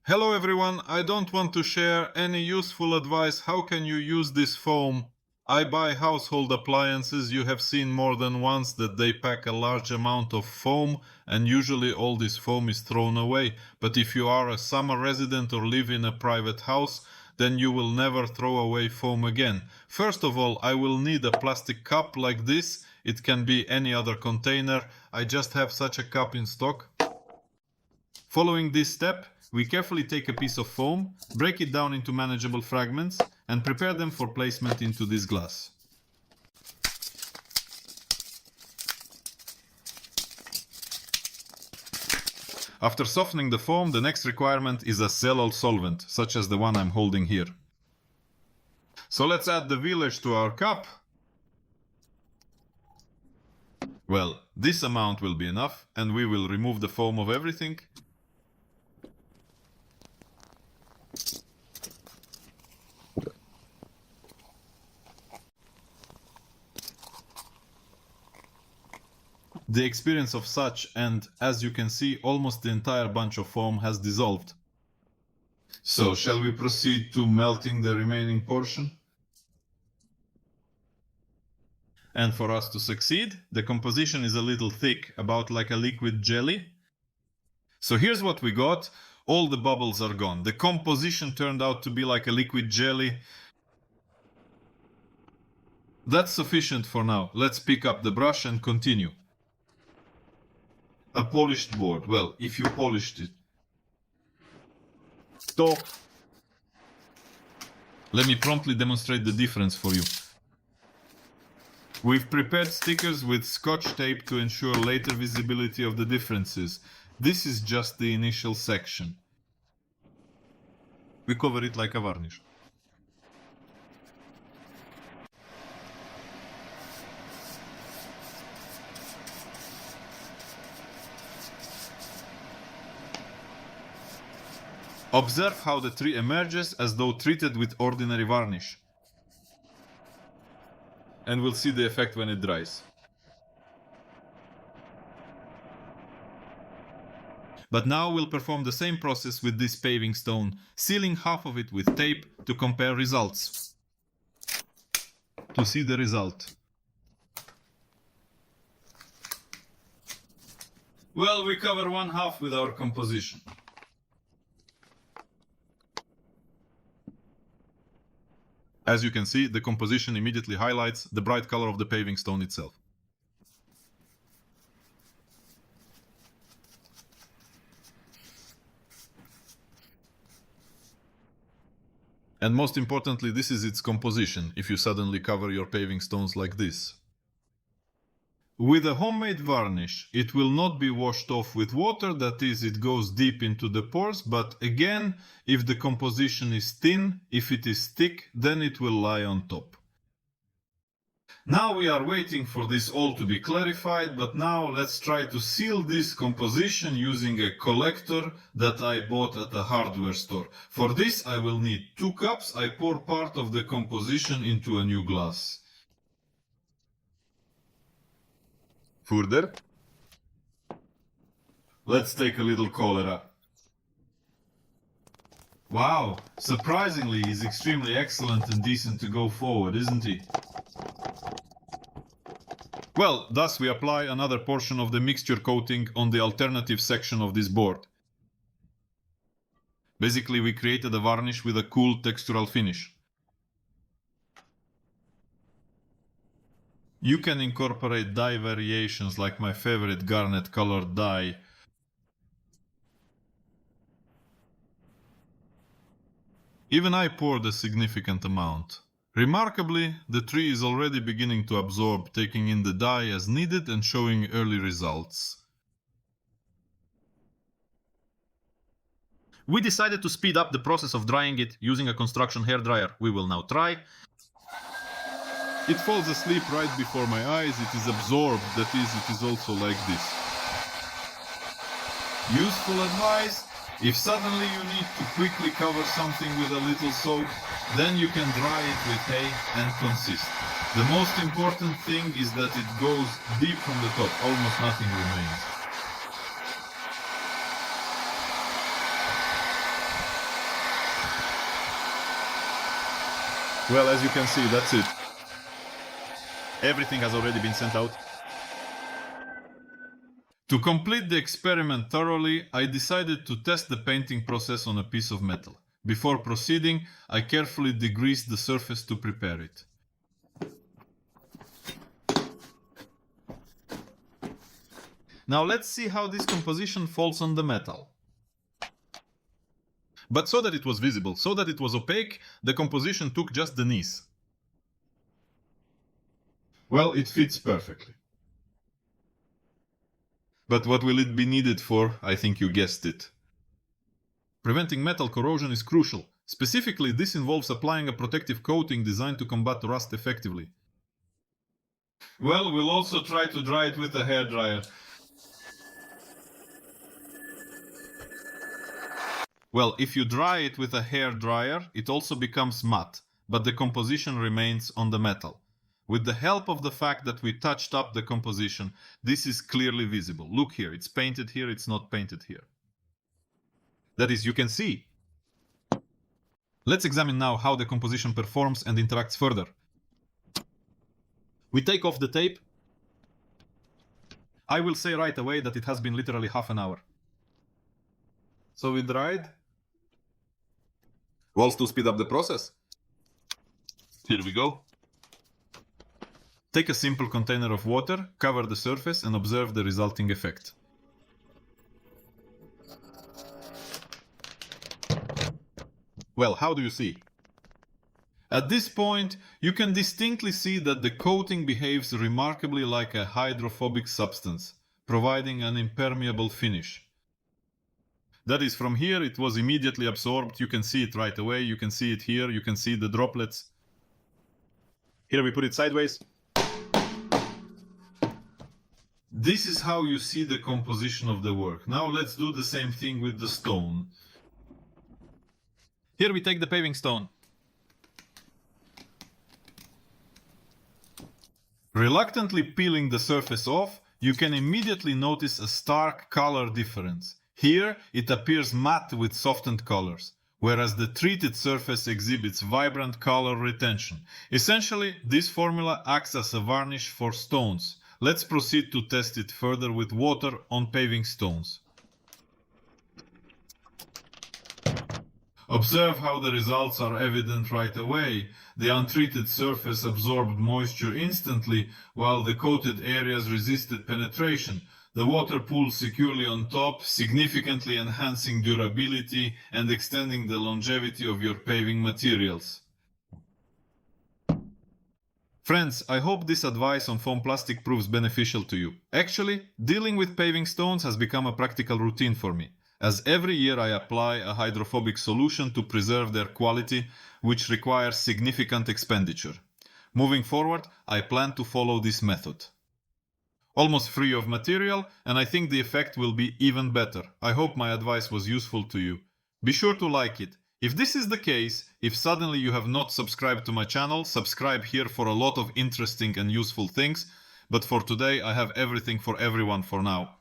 Hello everyone, I don't want to share any useful advice. How can you use this foam? I buy household appliances. You have seen more than once that they pack a large amount of foam and usually all this foam is thrown away. But if you are a summer resident or live in a private house, then you will never throw away foam again. First of all, I will need a plastic cup like this. It can be any other container. I just have such a cup in stock. Following this step, we carefully take a piece of foam, break it down into manageable fragments, and prepare them for placement into this glass. After softening the foam, the next requirement is a cellulose solvent, such as the one I'm holding here. So let's add the village to our cup. Well, this amount will be enough, and we will remove the foam of everything. The experience of such, and as you can see, almost the entire bunch of foam has dissolved. So, shall we proceed to melting the remaining portion? And for us to succeed, the composition is a little thick, about like a liquid jelly. So here's what we got. All the bubbles are gone. The composition turned out to be like a liquid jelly. That's sufficient for now. Let's pick up the brush and continue. A polished board. Well, if you polished it. Stop. Let me promptly demonstrate the difference for you. We've prepared stickers with scotch tape to ensure later visibility of the differences. This is just the initial section. We cover it like a varnish. Observe how the tree emerges as though treated with ordinary varnish. And we'll see the effect when it dries. But now we'll perform the same process with this paving stone, sealing half of it with tape to compare results. To see the result. Well, we cover one half with our composition. As you can see, the composition immediately highlights the bright color of the paving stone itself. And most importantly, this is its composition, if you suddenly cover your paving stones like this. With a homemade varnish, it will not be washed off with water, that is, it goes deep into the pores, but again, if the composition is thin, if it is thick, then it will lie on top. Now we are waiting for this all to be clarified, but now let's try to seal this composition using a collector that I bought at a hardware store. For this I will need 2 cups. I pour part of the composition into a new glass. Further, let's take a little cholera. Wow, surprisingly, he's extremely excellent and decent to go forward, isn't he? Well, thus we apply another portion of the mixture coating on the alternative section of this board. Basically, we created a varnish with a cool textural finish. You can incorporate dye variations like my favorite garnet colored dye. Even I poured a significant amount. Remarkably, the tree is already beginning to absorb, taking in the dye as needed and showing early results. We decided to speed up the process of drying it using a construction hairdryer. We will now try. It falls asleep right before my eyes, it is absorbed, that is, it is also like this. Useful advice: if suddenly you need to quickly cover something with a little soap, then you can dry it with hay and consist. The most important thing is that it goes deep from the top, almost nothing remains. Well, as you can see, that's it. Everything has already been sent out. To complete the experiment thoroughly, I decided to test the painting process on a piece of metal. Before proceeding, I carefully degreased the surface to prepare it. Now let's see how this composition falls on the metal. But so that it was visible, so that it was opaque, the composition took just the knees. Well, it fits perfectly. But what will it be needed for? I think you guessed it. Preventing metal corrosion is crucial. Specifically, this involves applying a protective coating designed to combat rust effectively. Well, we'll also try to dry it with a hairdryer. Well, if you dry it with a hairdryer, it also becomes matte, but the composition remains on the metal. With the help of the fact that we touched up the composition, this is clearly visible. Look here, it's painted here, it's not painted here. That is, you can see. Let's examine now how the composition performs and interacts further. We take off the tape. I will say right away that it has been literally half an hour. So we dried. Walls to speed up the process. Here we go. Take a simple container of water, cover the surface and observe the resulting effect. Well, how do you see? At this point, you can distinctly see that the coating behaves remarkably like a hydrophobic substance, providing an impermeable finish. That is, from here it was immediately absorbed, you can see it right away, you can see it here, you can see the droplets. Here we put it sideways. This is how you see the composition of the work. Now let's do the same thing with the stone. Here we take the paving stone. Reluctantly peeling the surface off, you can immediately notice a stark color difference. Here it appears matte with softened colors, whereas the treated surface exhibits vibrant color retention. Essentially, this formula acts as a varnish for stones. Let's proceed to test it further with water on paving stones. Observe how the results are evident right away. The untreated surface absorbed moisture instantly, while the coated areas resisted penetration. The water pools securely on top, significantly enhancing durability and extending the longevity of your paving materials. Friends, I hope this advice on foam plastic proves beneficial to you. Actually, dealing with paving stones has become a practical routine for me, as every year I apply a hydrophobic solution to preserve their quality, which requires significant expenditure. Moving forward, I plan to follow this method. Almost free of material, and I think the effect will be even better. I hope my advice was useful to you. Be sure to like it. If this is the case, if suddenly you have not subscribed to my channel, subscribe here for a lot of interesting and useful things. But for today, I have everything for everyone for now.